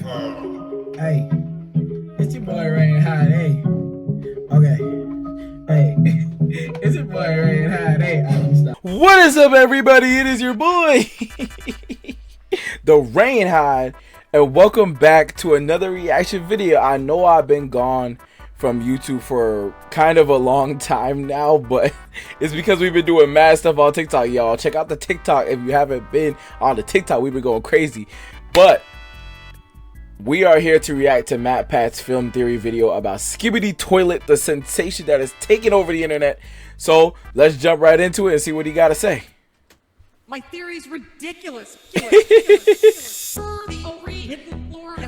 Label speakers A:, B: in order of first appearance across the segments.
A: Hey, it's your boy Rain Hot. Hey, okay. Hey, it's your boy Rain Hot. Hey,
B: what is up, everybody? It is your boy, the Rain Hide, and welcome back to another reaction video. I know I've been gone from YouTube for kind of a long time now, but it's because we've been doing mad stuff on TikTok, y'all. Check out the TikTok if you haven't been on the TikTok. We've been going crazy, but we are here to react to Matt Pat's film theory video about Skibidi Toilet, the sensation that has taken over the internet. So let's jump right into it and see what he got to say.
C: My theory's ridiculous.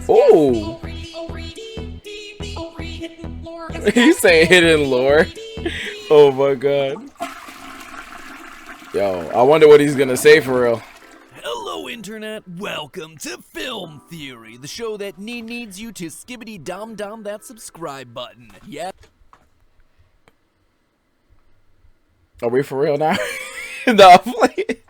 B: Oh, he's saying hidden lore. Oh my god. Yo, I wonder what he's gonna say for real.
D: Hello internet, welcome to Film Theory, the show that needs you to skibbity dom that subscribe button. Yeah.
B: Are we for real now? No, I'm playing.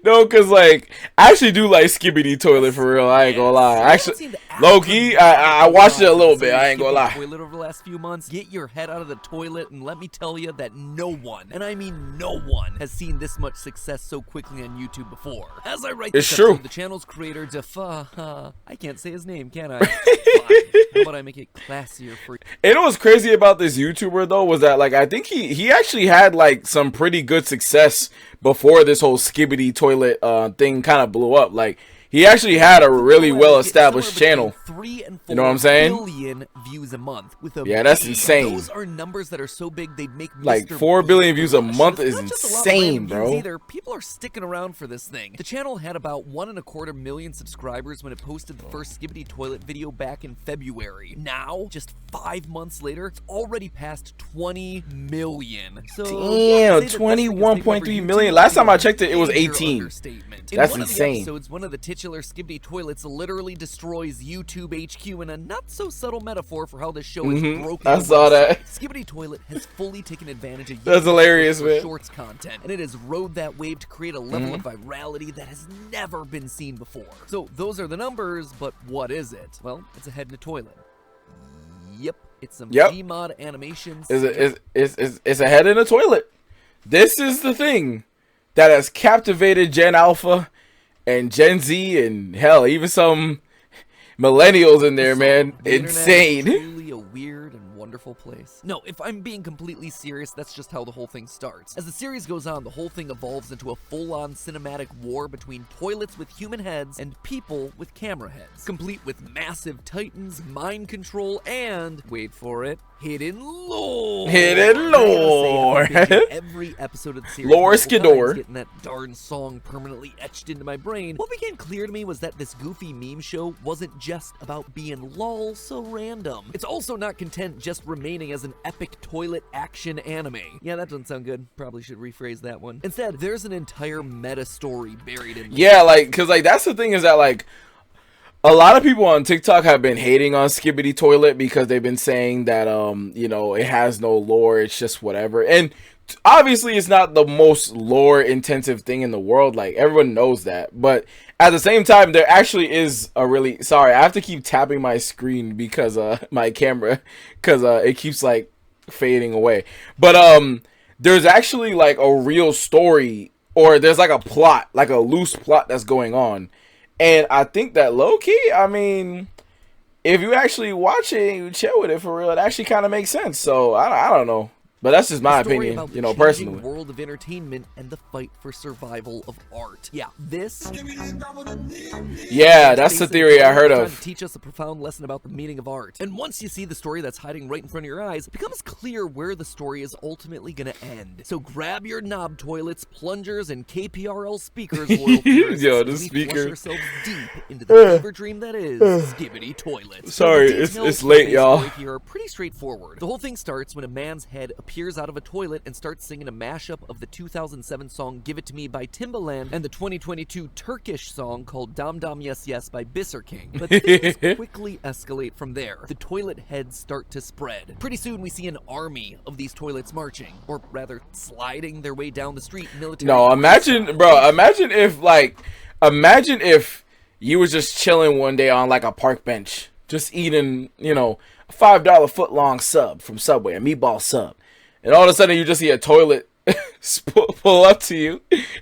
B: No, cause like I actually do like Skibidi Toilet for real. I ain't gonna lie. Actually, low key, I watched it a little bit. I ain't gonna lie.
D: Toilet over the last few months. Get your head out of the toilet and let me tell you that no one, and I mean no one, has seen this much success so quickly on YouTube before. As I write this episode, the channel's creator DeFuke, I can't say his name, can I? How about I make it classier for you?
B: And what's crazy about this YouTuber though was that like I think he actually had like some pretty good success before this whole Skibidi Toilet thing kind of blew up. Like he actually had a really well established channel.
D: 3 and 4
B: you know what I'm saying?
D: billion views a month with a
B: yeah, that's insane.
D: Those are numbers that are so big they'd make
B: like
D: Mr.
B: 4 billion views a month is
D: insane,
B: insane, bro.
D: Either. People are sticking around for this thing. The channel had about 1.25 million subscribers when it posted the first Skibidi Toilet video back in February. Now, just 5 months later, it's already past 20 million. So
B: damn, 21.3 million. Last time I checked it, it was 18. That's insane.
D: Episodes, one of the titular Skibidi Toilets literally destroys YouTube HQ in a not so subtle metaphor for how this show is broken.
B: I saw that.
D: Skibidi Toilet has fully taken advantage of
B: that's hilarious, man.
D: Shorts content, and it has rode that wave to create a level of virality that has never been seen before. So those are the numbers, but what is it? Well, it's a head in a toilet. Yep, it's some Gmod animations.
B: It's a head in a toilet. This is the thing that has captivated Gen Alpha and Gen Z and hell, even some millennials in there, man. Insane.
D: Truly a weird and wonderful place. No, if I'm being completely serious, that's just how the whole thing starts. As the series goes on, the whole thing evolves into a full-on cinematic war between toilets with human heads and people with camera heads, complete with massive titans, mind control, and, wait for it, hidden lore.
B: Hidden lore.
D: Every episode of the series,
B: Lore Skidor.
D: getting that darn song permanently etched into my brain. What became clear to me was that this goofy meme show wasn't just about being lol so random. It's also not content just remaining as an epic toilet action anime. Yeah, that doesn't sound good. Probably should rephrase that one. Instead, there's an entire meta story buried in.
B: Yeah, like, cause like that's the thing is that like a lot of people on TikTok have been hating on Skibidi Toilet because they've been saying that you know, it has no lore, it's just whatever. And obviously it's not the most lore intensive thing in the world, like everyone knows that. But at the same time, there actually is a really, sorry, I have to keep tapping my screen because my camera, because it keeps like fading away. But there's actually like a real story, or there's like a plot, like a loose plot that's going on. And I think that low-key, I mean, if you actually watch it and you chill with it for real, it actually kind of makes sense. So I don't know. But that's just my opinion, you know, personally.
D: World of entertainment and the fight for survival of art. Yeah, this.
B: Yeah, that's the theory I heard of.
D: To teach us a profound lesson about the meaning of art. And once you see the story that's hiding right in front of your eyes, it becomes clear where the story is ultimately going to end. So grab your knob toilets, plungers, and KPRL speakers, loyal viewers.
B: Yo, the speaker.
D: Flush ourselves deep into the fever dream that is Skibidi Toilet.
B: Sorry, it's late, y'all.
D: Here are pretty straightforward. The whole thing starts when a man's head appears out of a toilet and starts singing a mashup of the 2007 song Give It To Me by Timbaland and the 2022 Turkish song called Dam Dam Yes Yes by Bisser King. But things quickly escalate from there. The toilet heads start to spread. Pretty soon we see an army of these toilets marching, or rather sliding their way down the street military.
B: No, imagine, bro, imagine if you was just chilling one day on like a park bench, just eating, you know, a $5 foot long sub from Subway, a meatball sub, and all of a sudden you just see a toilet pull up to you,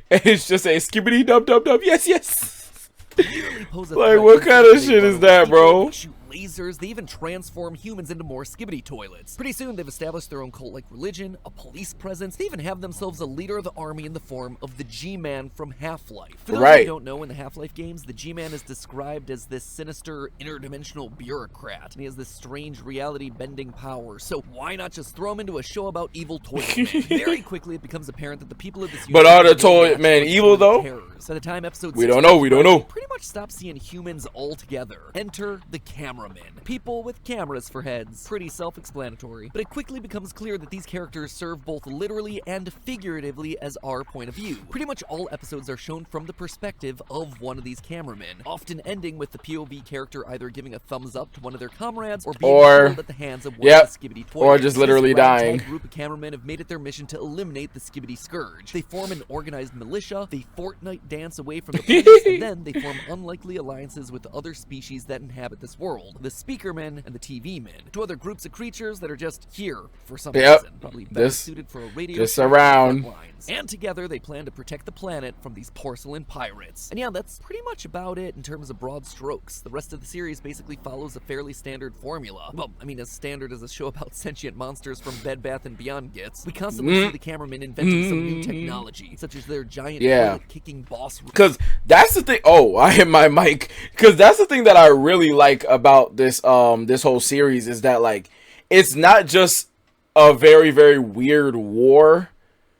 B: and it's just a skibidi dub dub dub. Yes, yes. Like, what kind of shit is that, bro?
D: Lasers, they even transform humans into more skibidi toilets. Pretty soon, they've established their own cult-like religion, a police presence. They even have themselves a leader of the army in the form of the G-Man from Half-Life. For those who don't know, in the Half-Life games, the G-Man is described as this sinister, interdimensional bureaucrat, and he has this strange reality-bending power. So why not just throw him into a show about evil toilet men? Very quickly, it becomes apparent that the people of this
B: but are the toilet men evil though?
D: Terrors. By the time episode
B: we don't know. We don't know.
D: Pretty much stop seeing humans altogether. Enter the cameramen. People with cameras for heads. Pretty self-explanatory. But it quickly becomes clear that these characters serve both literally and figuratively as our point of view. Pretty much all episodes are shown from the perspective of one of these cameramen, often ending with the POV character either giving a thumbs up to one of their comrades or being killed at the hands of one of the Skibidi Toilets.
B: Or just literally dying.
D: A group of cameramen have made it their mission to eliminate the Skibidi Scourge. They form an organized militia, they Fortnite dance away from the police, and then they form unlikely alliances with other species that inhabit this world. The Speakermen and the TV Men, two other groups of creatures that are just here for some reason, probably better suited for a radio
B: just around.
D: And together they plan to protect the planet from these porcelain pirates. And yeah, that's pretty much about it in terms of broad strokes. The rest of the series basically follows a fairly standard formula. Well, I mean, as standard as a show about sentient monsters from Bed Bath & Beyond gets. We constantly see the cameramen inventing some new technology, such as their giant toilet-kicking boss.
B: Because that's the thing. Oh, I hit my mic. Because that's the thing that I really like about this this whole series is that, like, it's not just a very, very weird war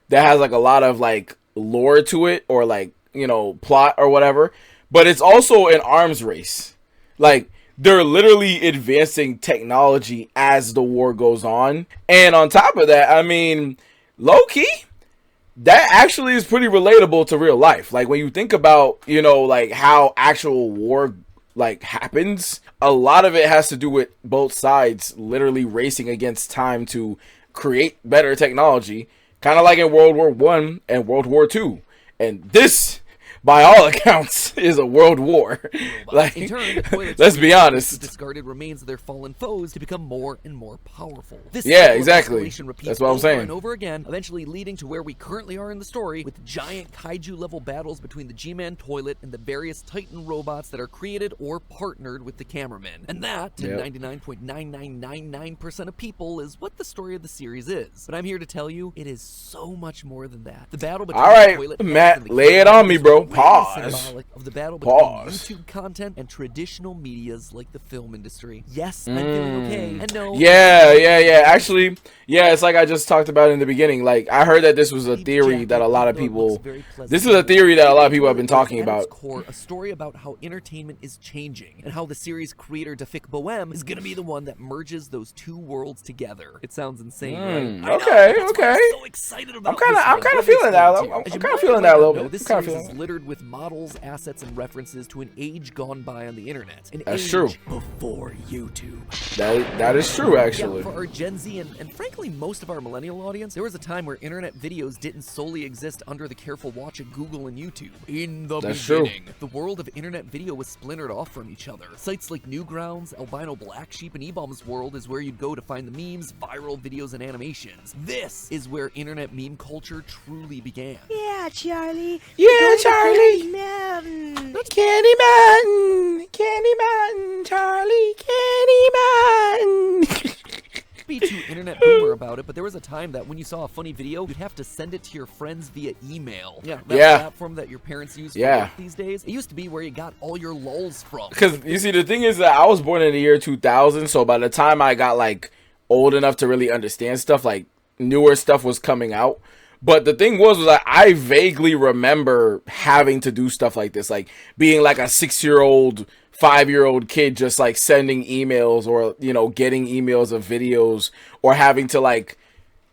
B: that has like a lot of like lore to it or like, you know, plot or whatever, but it's also an arms race. Like, they're literally advancing technology as the war goes on. And on top of that, I mean, low-key, that actually is pretty relatable to real life. Like, when you think about, you know, like how actual war like happens, a lot of it has to do with both sides literally racing against time to create better technology, kind of like in World War I and World War II. And this, by all accounts, is a world war. Like,
D: in turn, the toilets
B: let's be honest.
D: Discarded remains of their fallen foes to become more and more powerful. This
B: exactly. That's what I'm saying.
D: Over and over again, eventually leading to where we currently are in the story, with giant kaiju-level battles between the G-Man toilet and the various Titan robots that are created or partnered with the cameramen. And that, to 99.9999% of people, is what the story of the series is. But I'm here to tell you, it is so much more than that. The battle between the toilet,
B: Matt, lay it on me, bro. Pause.
D: Of the battle between YouTube content and traditional medias like the film industry. Yes, I'm feeling okay. And no.
B: Actually, it's like I just talked about in the beginning. Like, I heard that this was a theory that a lot of people. This is a theory that a lot of people have been talking about.
D: Core, a story about how entertainment is changing and how the series creator DeFuke Bohem is going to be the one that merges those two worlds together. It sounds insane, right?
B: Okay.
D: I'm so excited about
B: I'm kind of feeling that. I'm kind of feeling that a little bit.
D: This series is littered with models, assets, and references to an age gone by on the internet.
B: That's true.
D: Before YouTube.
B: That is true, actually.
D: Yeah, for our Gen Z and frankly most of our millennial audience, there was a time where internet videos didn't solely exist under the careful watch of Google and YouTube. In the beginning, the world of internet video was splintered off from each other. Sites like Newgrounds, Albino Black Sheep, and eBaum's World is where you'd go to find the memes, viral videos, and animations. This is where internet meme culture truly began.
E: Yeah, Charlie.
B: Yeah, Charlie.
E: Mountain.
B: Candy Mountain. Candy Mountain, Charlie. Candy Mountain.
D: Be too internet boomer about it, but there was a time that when you saw a funny video, you'd have to send it to your friends via email. Yeah, that platform that your parents use for work these days. It used to be where you got all your lulz from.
B: Because, you see, the thing is that I was born in the year 2000, so by the time I got, like, old enough to really understand stuff, like, newer stuff was coming out. But the thing was like, I vaguely remember having to do stuff like this, like being like a 6-year-old, 5-year-old kid, just like sending emails or, you know, getting emails of videos or having to like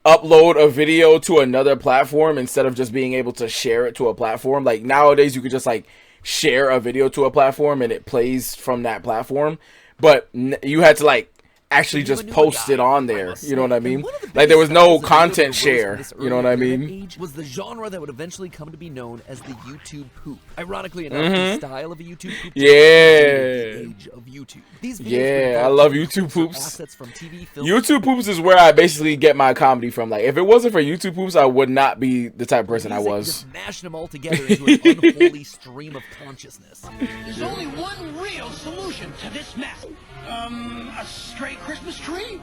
B: upload a video to another platform instead of just being able to share it to a platform. Like nowadays you could just like share a video to a platform and it plays from that platform. But you had to like actually
D: If you
B: just
D: knew a
B: post
D: guy,
B: it on
D: I
B: there.
D: must
B: You know what I
D: say.
B: mean?
D: And one of the
B: Like there was
D: biggest
B: no
D: styles of video
B: content
D: that arose from
B: share.
D: this
B: You know what I
D: early internet
B: mean?
D: age was the genre that would eventually come to be known as the YouTube poop. Ironically enough, the style of a YouTube poop
B: Yeah.
D: the age of YouTube. These videos
B: Yeah,
D: would
B: I
D: involve
B: love
D: clips
B: YouTube
D: or
B: poops.
D: assets from TV, film,
B: YouTube poops is where I basically get my comedy from. Like, if it wasn't for YouTube poops, I would not be the type of person I
D: music,
B: was.
D: just mashing them all together into an unholy stream of consciousness.
F: There's only one real solution to this mess. A stray Christmas tree?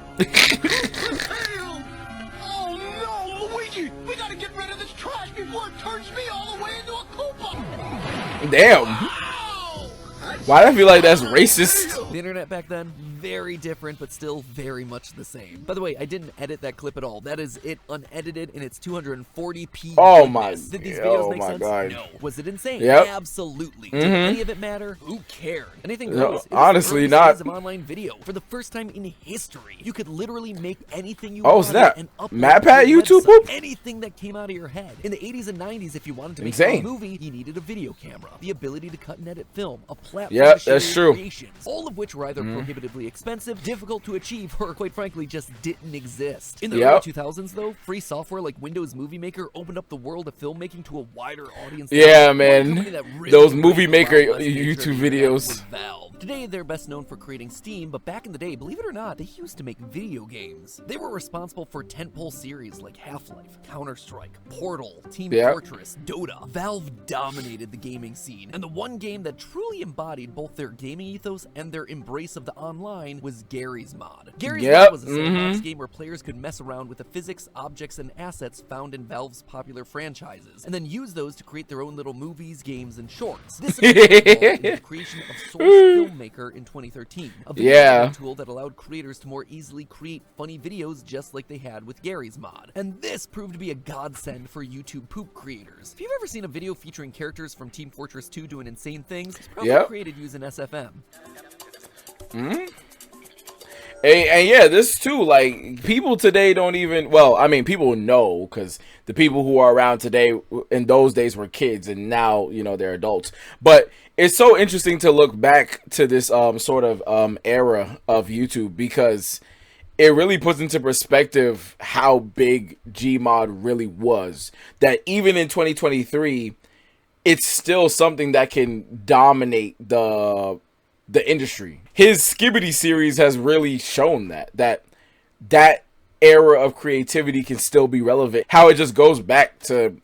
F: Oh no, Luigi! We gotta get rid of this trash before it turns me all the way into a Koopa!
B: Damn.
F: Ow!
B: Why do I feel like that's racist?
D: The internet back then, very different, but still very much the same. By the way, I didn't edit that clip at all. That is it unedited in its 240p.
B: Oh my-
D: Did these
B: oh
D: videos make
B: my
D: sense?
B: God.
D: No. Was it insane?
B: Yep.
D: Absolutely. Did any of it matter? Who cared? Anything
B: No,
D: goes. It was the
B: honestly,
D: early
B: not.
D: days of online video. For the first time in history, you could literally make anything you
B: Oh,
D: wanted
B: snap.
D: and upload
B: MatPat
D: to your
B: YouTube
D: website.
B: poop?
D: Anything that came out of your head. In the 80s and 90s, if you wanted to make
B: Insane.
D: a movie, you needed a video camera, the ability to cut and edit film, a platform
B: Yep,
D: to share
B: that's
D: your
B: true.
D: creations, all of which were either prohibitively expensive, difficult to achieve, or quite frankly just didn't exist. In the early
B: Yep.
D: 2000s though, free software like Windows Movie Maker opened up the world of filmmaking to a wider audience.
B: Yeah,
D: One
B: man.
D: company that really
B: Those
D: embraced
B: Movie
D: the
B: Maker
D: Wild West nature of
B: YouTube
D: the internet
B: videos.
D: was Valve. Today, they're best known for creating Steam, but back in the day, believe it or not, they used to make video games. They were responsible for tentpole series like Half-Life, Counter-Strike, Portal, Team
B: Yep.
D: Fortress, Dota. Valve dominated the gaming scene, and the one game that truly embodied both their gaming ethos and their embrace of the online was Gary's Mod. Gary's
B: Yep,
D: Mod was a sandbox game where players could mess around with the physics, objects, and assets found in Valve's popular franchises, and then use those to create their own little movies, games, and shorts. This eventually evolved into the creation of Source Filmmaker in 2013, a video
B: Yeah.
D: editing tool that allowed creators to more easily create funny videos just like they had with Gary's Mod. And this proved to be a godsend for YouTube poop creators. If you've ever seen a video featuring characters from Team Fortress 2 doing insane things, it's probably
B: Yep.
D: created using SFM.
B: And yeah, this too, like, people today don't even, well, I mean, people know, because the people who are around today in those days were kids, and now, you know, they're adults. But it's so interesting to look back to this sort of era of YouTube, because it really puts into perspective how big Gmod really was. That even in 2023, it's still something that can dominate the industry. His Skibidi series has really shown that era of creativity can still be relevant. How it just goes back to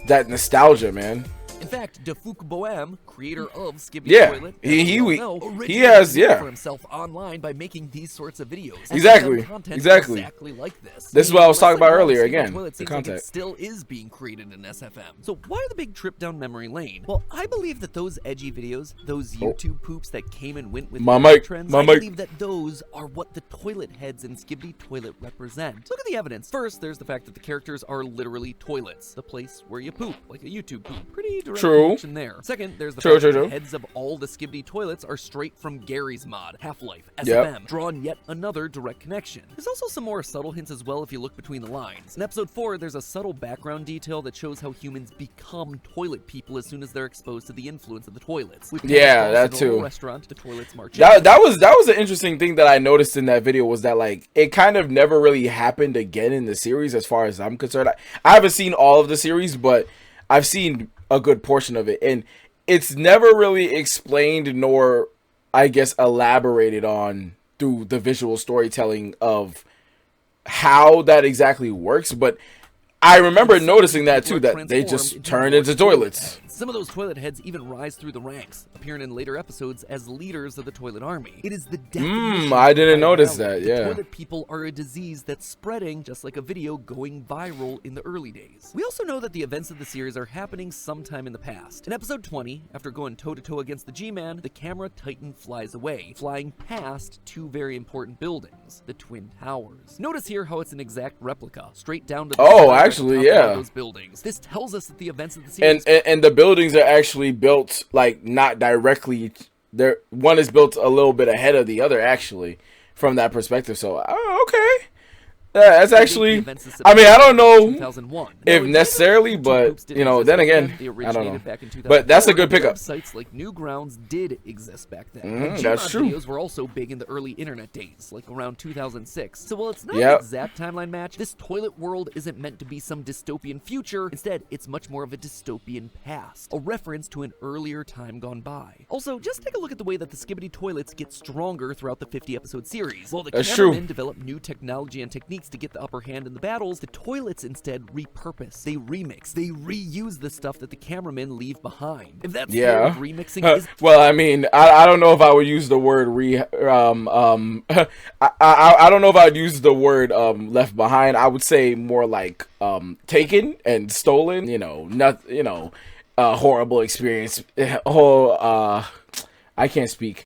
B: that nostalgia, man.
D: In fact, DeFuke Bohem, creator of Skibidi
B: Yeah,
D: Toilet,
B: he
D: originally
B: has,
D: made
B: yeah.
D: for himself online by making these sorts of videos.
B: Exactly,
D: Content
B: exactly.
D: exactly like this.
B: This is what I was talking about
D: Wrestling
B: earlier,
D: Skibidi
B: again,
D: Toilet
B: the
D: seems like
B: content.
D: it still is being created in SFM. So why the big trip down memory lane? Well, I believe that those edgy videos, those YouTube poops that came and went with
B: My
D: internet
B: mic,
D: trends,
B: my
D: I
B: mic.
D: believe that those are what the toilet heads in Skibidi Toilet represent. Look at the evidence. First, there's the fact that the characters are literally toilets, the place where you poop, like a YouTube poop. Pretty direct
B: True.
D: connection there. Second, there's the
B: True,
D: fact
B: true,
D: that the
B: true.
D: heads of all the Skibidi Toilets are straight from Gary's Mod, Half-Life, SFM,
B: Yep.
D: drawing yet another direct connection. There's also some more subtle hints as well if you look between the lines. In episode 4, there's a subtle background detail that shows how humans become toilet people as soon as they're exposed to the influence of the toilets. With
B: Yeah,
D: across
B: that
D: the normal
B: too.
D: Restaurant, the toilets march
B: That
D: in.
B: that was an interesting thing that I noticed in that video, was that, like, it kind of never really happened again in the series as far as I'm concerned. I haven't seen all of the series, but I've seen a good portion of it, and it's never really explained nor, I guess, elaborated on through the visual storytelling of how that exactly works. But I remember noticing that too, that they just turned into toilets.
D: Some of those toilet heads even rise through the ranks, appearing in later episodes as leaders of the toilet army. It is the definition
B: I didn't
D: of
B: notice
D: virality.
B: that,
D: The
B: yeah.
D: toilet people are a disease that's spreading, just like a video going viral in the early days. We also know that the events of the series are happening sometime in the past. In episode 20, after going toe-to-toe against the G-Man, the camera Titan flies away, flying past two very important buildings, the Twin Towers. Notice here how it's an exact replica, straight down to the
B: Oh,
D: side at the
B: actually,
D: top of
B: yeah.
D: those buildings. This tells us that the events of the
B: And,
D: series
B: and the buildings are actually built, like, not directly. There, one is built a little bit ahead of the other, actually, from that perspective. So, okay, Yeah, that's actually. I mean, I don't know
D: 2001.
B: if necessarily, but you know, then again, I don't know. But that's a good pickup.
D: Websites like Newgrounds did exist back then.
B: That's true.
D: Videos were also big in the early internet days, like around 2006. So while it's not an exact timeline match, this toilet world isn't meant to be some dystopian future. Instead, it's much more of a dystopian past, a reference to an earlier time gone by. Also, just take a look at the way that the Skibidi Toilets get stronger throughout the 50-episode series. While the cameramen develop new technology and techniques to get the upper hand in the battles, the toilets instead repurpose, they remix, they reuse the stuff that the cameramen leave behind. If that's remixing is
B: well, I mean, I don't know if I would use the word I don't know if I'd use the word left behind. I would say more like taken and stolen, you know, not, you know, horrible experience. I can't speak.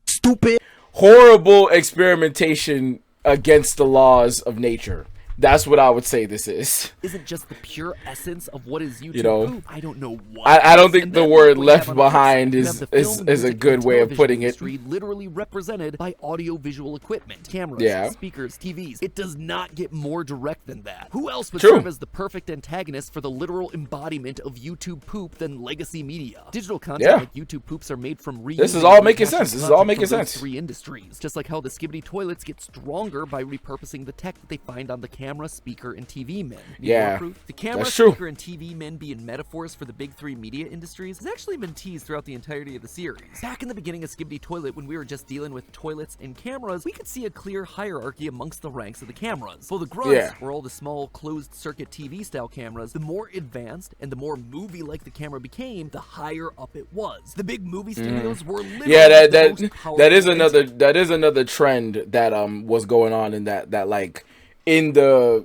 F: Stupid.
B: Horrible experimentation against the laws of nature. That's what I would say this is.
D: Isn't just the pure essence of what is YouTube.
B: You know,
D: poop. I don't know what.
B: I don't think the word left behind is a good way of putting it.
D: Literally represented by audio-visual equipment, cameras, speakers, TVs. It does not get more direct than that. Who else would serve as the perfect antagonist for the literal embodiment of YouTube poop than legacy media? Digital content like YouTube poops are made from reusing.
B: This is all making sense. This is all making sense.
D: Three industries, just like how the Skibidi Toilets get stronger by repurposing the tech that they find on the camera, speaker, and TV men. The camera, speaker, and TV men being metaphors for the big three media industries has actually been teased throughout the entirety of the series. Back in the beginning of Skibidi Toilet, when we were just dealing with toilets and cameras, we could see a clear hierarchy amongst the ranks of the cameras. Well, the grunts were all the small closed-circuit TV-style cameras. The more advanced and the more movie-like the camera became, the higher up it was. The big movie studios were literally
B: that is another trend that was going on in that like in the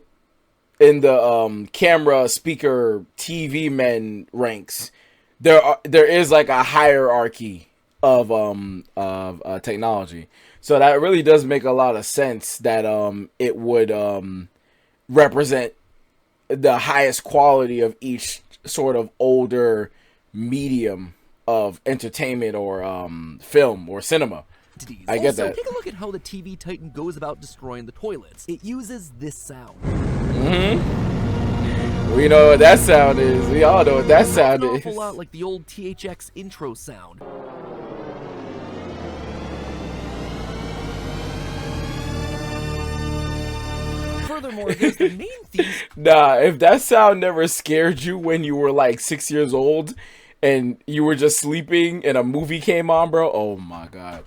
B: camera, speaker, TV men ranks, there is like a hierarchy of technology. So that really does make a lot of sense that it would represent the highest quality of each sort of older medium of entertainment or film or cinema. I get that.
D: Take a look at how the TV Titan goes about destroying the toilets. It uses this sound.
B: We know what that sound is. We all know what that sound is.
D: An awful lot like the old THX intro sound. Furthermore, there's the main theme.
B: Nah, if that sound never scared you when you were like 6 years old and you were just sleeping and a movie came on, bro, oh my god.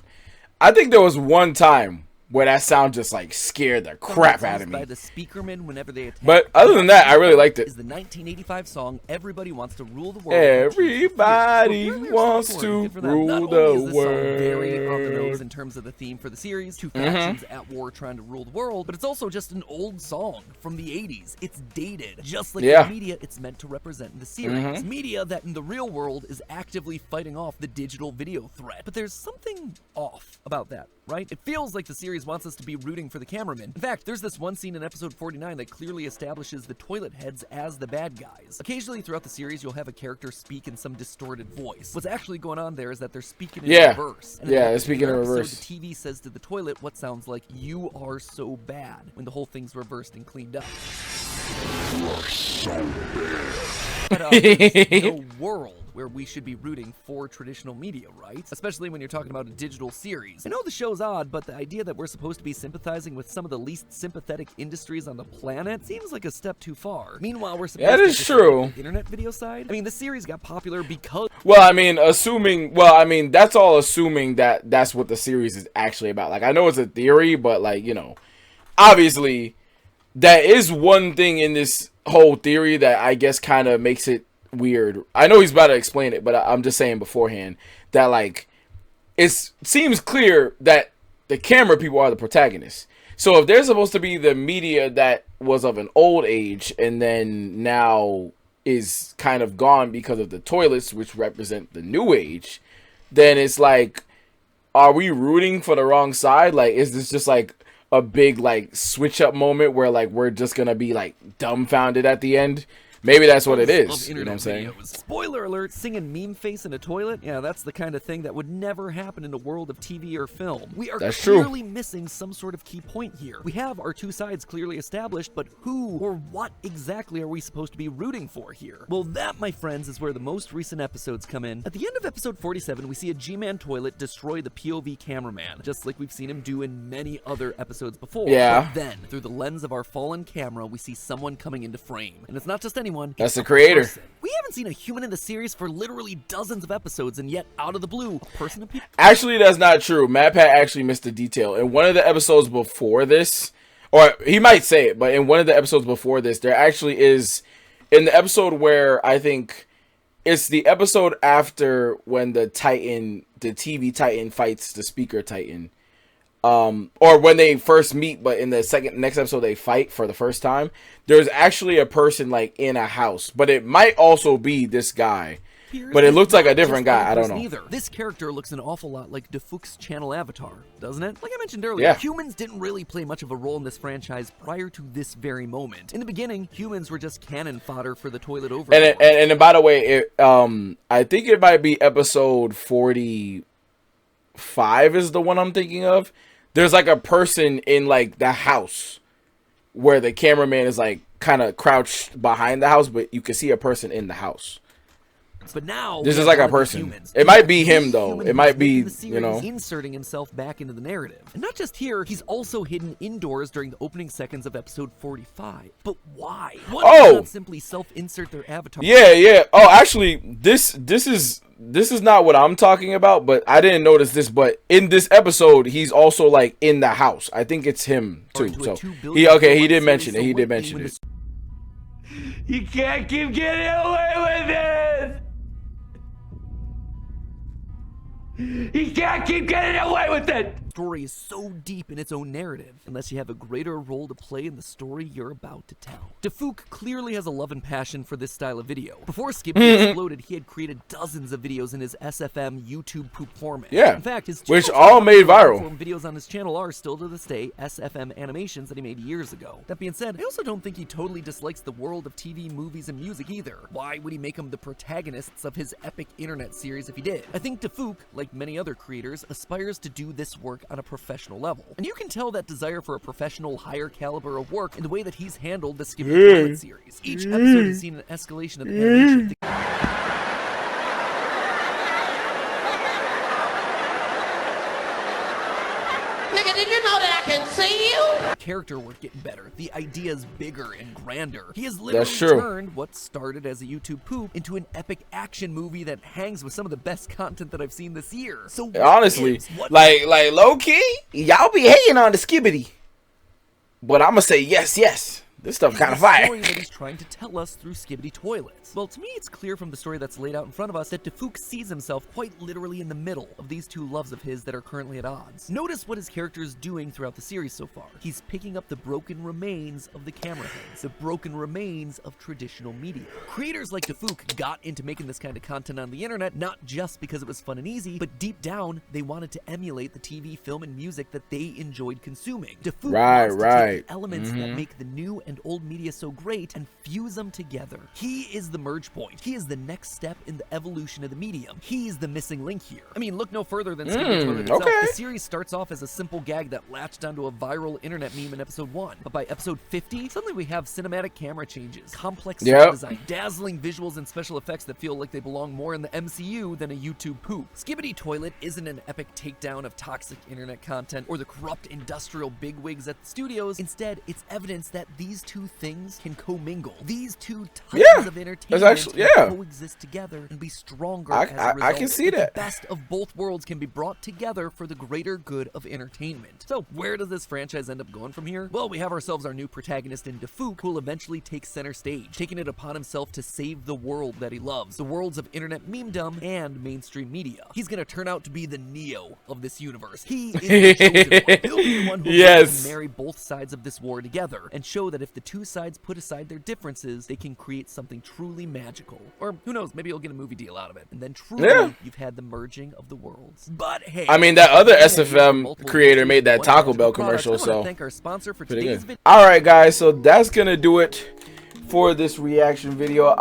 B: I think there was one time where that sound just like scared the crap out of me.
D: By the speakermen whenever they attack.
B: But other than that, I really liked it.
D: Is the 1985 song "Everybody Wants to Rule the World"?
B: Everybody wants to rule the world.
D: Very on the nose in terms of the theme for the series. Two factions at war trying to rule the world, but it's also just an old song from the 80s. It's dated, just like the media it's meant to represent in the series. Media that in the real world is actively fighting off the digital video threat. But there's something off about that, right? It feels like the series wants us to be rooting for the cameraman. In fact, there's this one scene in episode 49 that clearly establishes the toilet heads as the bad guys. Occasionally throughout the series, you'll have a character speak in some distorted voice. What's actually going on there is that they're speaking in reverse. And
B: they're speaking in reverse.
D: So the TV says to the toilet what sounds like "you are so bad" when the whole thing's reversed and cleaned up. You are so bad. But there's no world where we should be rooting for traditional media, right? Especially when you're talking about a digital series. I know the show's odd, but the idea that we're supposed to be sympathizing with some of the least sympathetic industries on the planet seems like a step too far. Meanwhile, we're supposed
B: that is true.
D: The internet video side? I mean, the series got popular because...
B: Well, I mean, that's all assuming that that's what the series is actually about. Like, I know it's a theory, but like, you know, obviously that is one thing in this whole theory that I guess kind of makes it weird. I know he's about to explain it, but I'm just saying beforehand that like it seems clear that the camera people are the protagonists. So if they're supposed to be the media that was of an old age and then now is kind of gone because of the toilets, which represent the new age, then it's like, are we rooting for the wrong side? Like, is this just like a big like switch up moment where like we're just gonna be like dumbfounded at the end? maybe that's what it
D: Of
B: is. You know what I'm saying?
D: videos. Spoiler alert, singing meme face in a toilet? Yeah, that's the kind of thing that would never happen in a world of TV or film. We are
B: That's true.
D: clearly missing some sort of key point here. We have our two sides clearly established, but who or what exactly are we supposed to be rooting for here? Well, that, my friends, is where the most recent episodes come in. At the end of episode 47, we see a G-Man toilet destroy the POV cameraman, just like we've seen him do in many other episodes before.
B: Yeah.
D: But then, through the lens of our fallen camera, we see someone coming into frame. And it's not just anyone.
B: That's
D: it's
B: the creator.
D: a person. We haven't seen a human in the series for literally dozens of episodes, and yet, out of the blue, a person appears.
B: Actually, that's not true. Matt Pat actually missed a detail. In one of the episodes before this, or he might say it, but in one of the episodes before this, there actually is, in the episode where I think it's the episode after when the TV Titan fights the speaker Titan, or when they first meet, but in the next episode they fight for the first time. There's actually a person like in a house, but it might also be this guy. But it looks like a different guy. I don't know.
D: Either. This character looks an awful lot like DeFuke's channel avatar, doesn't it? Like I mentioned earlier, humans didn't really play much of a role in this franchise prior to this very moment. In the beginning, humans were just cannon fodder for the toilet overlord.
B: And by the way, I think it might be episode 45 is the one I'm thinking of. There's like a person in like the house where the cameraman is like kind of crouched behind the house, but you can see a person in the house.
D: But now
B: this is like a person. It might be him though. It might be, you know,
D: inserting himself back into the narrative. And not just here, he's also hidden indoors during the opening seconds of episode 45. But why? Why does not simply self-insert their avatar?
B: Yeah. Oh, actually, this is not what I'm talking about, but I didn't notice this. But in this episode, he's also like in the house. I think it's him too. So he did mention it. He did mention it.
G: You can't keep getting away with it. He can't keep getting away with it!
D: The story is so deep in its own narrative, unless you have a greater role to play in the story you're about to tell. DeFuke clearly has a love and passion for this style of video. Before Skibidi exploded, he had created dozens of videos in his SFM YouTube poop format.
B: Yeah,
D: in fact, his
B: which all made viral.
D: Videos on his channel are still to this day SFM animations that he made years ago. That being said, I also don't think he totally dislikes the world of TV, movies, and music either. Why would he make them the protagonists of his epic internet series if he did? I think DeFuke, like many other creators, aspires to do this work on a professional level. And you can tell that desire for a professional, higher caliber of work in the way that he's handled the Skibidi Toilet series. Each episode has seen an escalation of the animation.
F: Nigga, did you know that I can see you?
D: Character work getting better. The idea's bigger and grander. He has literally turned what started as a YouTube poop into an epic action movie that hangs with some of the best content that I've seen this year. So
B: honestly, like low key, y'all be hating on the Skibidi, but I'm gonna say yes. This stuff kind of fire.
D: Story that he's trying to tell us through Skibidi Toilets. Well, to me, it's clear from the story that's laid out in front of us that DeFuke sees himself quite literally in the middle of these two loves of his that are currently at odds. Notice what his character is doing throughout the series so far. He's picking up the broken remains of the camera heads, the broken remains of traditional media. Creators like DeFuke got into making this kind of content on the internet not just because it was fun and easy, but deep down, they wanted to emulate the TV, film, and music that they enjoyed consuming. DeFuke wants to take the elements that make the new and old media so great and fuse them together. He is the merge point. He is the next step in the evolution of the medium. He's the missing link here. I mean, look no further than Skibidi Toilet itself. The series starts off as a simple gag that latched onto a viral internet meme in episode 1. But by episode 50, suddenly we have cinematic camera changes, complex sound design, dazzling visuals and special effects that feel like they belong more in the MCU than a YouTube poop. Skibidi Toilet isn't an epic takedown of toxic internet content or the corrupt industrial bigwigs at the studios. Instead, it's evidence that these two things can commingle. These two types of entertainment can coexist together and be stronger as a result.
B: I can see that.
D: The best of both worlds can be brought together for the greater good of entertainment. So where does this franchise end up going from here? Well, we have ourselves our new protagonist in DeFuke, who will eventually take center stage, taking it upon himself to save the world that he loves, the worlds of internet memedom and mainstream media. He's gonna turn out to be the Neo of this universe. He is the chosen one. He'll be the one who will marry both sides of this war together and show that if the two sides put aside their differences, they can create something truly magical. Or who knows, maybe you'll get a movie deal out of it. And then truly, you've had the merging of the worlds. But hey,
B: I mean, that other SFM creator made that Taco Bell commercial, so
D: thank our sponsor for today's video.
B: All right, guys, so that's gonna do it for this reaction video.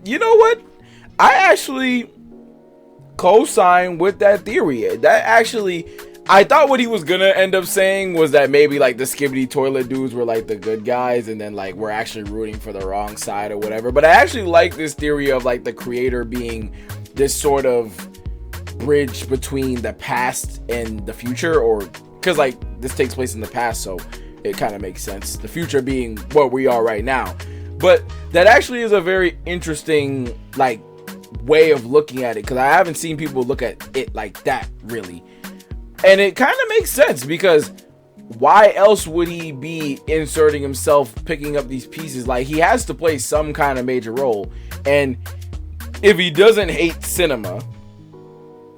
B: You know what? I actually co-sign with that theory. That actually, I thought what he was gonna end up saying was that maybe like the Skibidi Toilet dudes were like the good guys, and then like we're actually rooting for the wrong side or whatever. But I actually like this theory of like the creator being this sort of bridge between the past and the future, or because like this takes place in the past, so it kind of makes sense. The future being what we are right now. But that actually is a very interesting like way of looking at it, because I haven't seen people look at it like that really. And it kind of makes sense, because why else would he be inserting himself, picking up these pieces? Like, he has to play some kind of major role. And if he doesn't hate cinema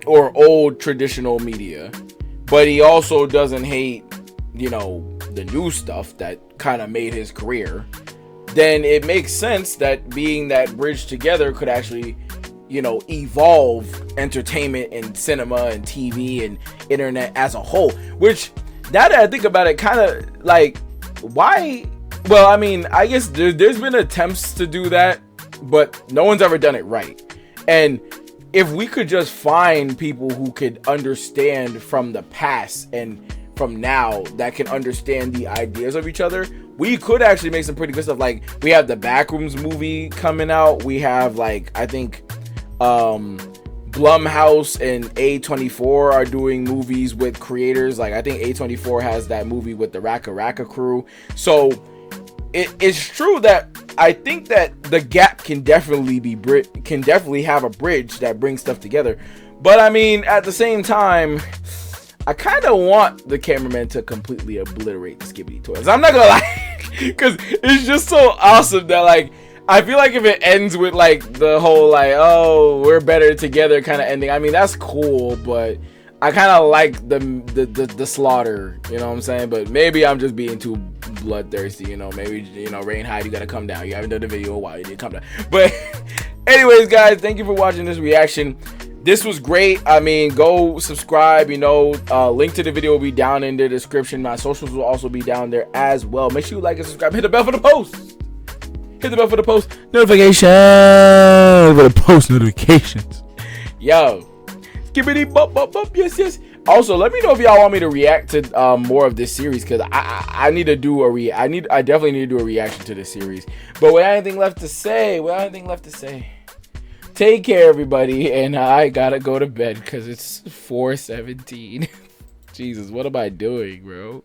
B: or old traditional media, but he also doesn't hate, you know, the new stuff that kind of made his career, then it makes sense that being that bridge together could actually, you know, evolve entertainment and cinema and TV and internet as a whole. Which, now that I think about it, kind of like, why? Well, I mean, I guess there's been attempts to do that, but no one's ever done it right. And if we could just find people who could understand from the past and from now, that can understand the ideas of each other, we could actually make some pretty good stuff. Like, we have the Backrooms movie coming out. We have, like, I think Blumhouse and A24 are doing movies with creators. Like, I think A24 has that movie with the Raka Raka crew. So it's true that I think that the gap can definitely have a bridge that brings stuff together. But I mean, at the same time, I kind of want the cameraman to completely obliterate the Skibidi Toilets. I'm not gonna lie, because it's just so awesome that, like, I feel like if it ends with like the whole like, oh, we're better together kind of ending, I mean, that's cool, but I kind of like the slaughter, you know what I'm saying? But maybe I'm just being too bloodthirsty, you know. Maybe, you know, Rain Hyde, you gotta come down. You haven't done the video in a while, you need to come down. But anyways, guys, thank you for watching this reaction. This was great. I mean, go subscribe, you know. Link to the video will be down in the description. My socials will also be down there as well. Make sure you like and subscribe. Hit the bell for the post. Hit the bell for the post notifications. For the post notifications. Yo. Skibidi bop bop bop. Yes, yes. Also, let me know if y'all want me to react to more of this series, because I need to do a I definitely need to do a reaction to this series. But without anything left to say, take care, everybody, and I gotta go to bed because it's 4:17. Jesus, what am I doing, bro?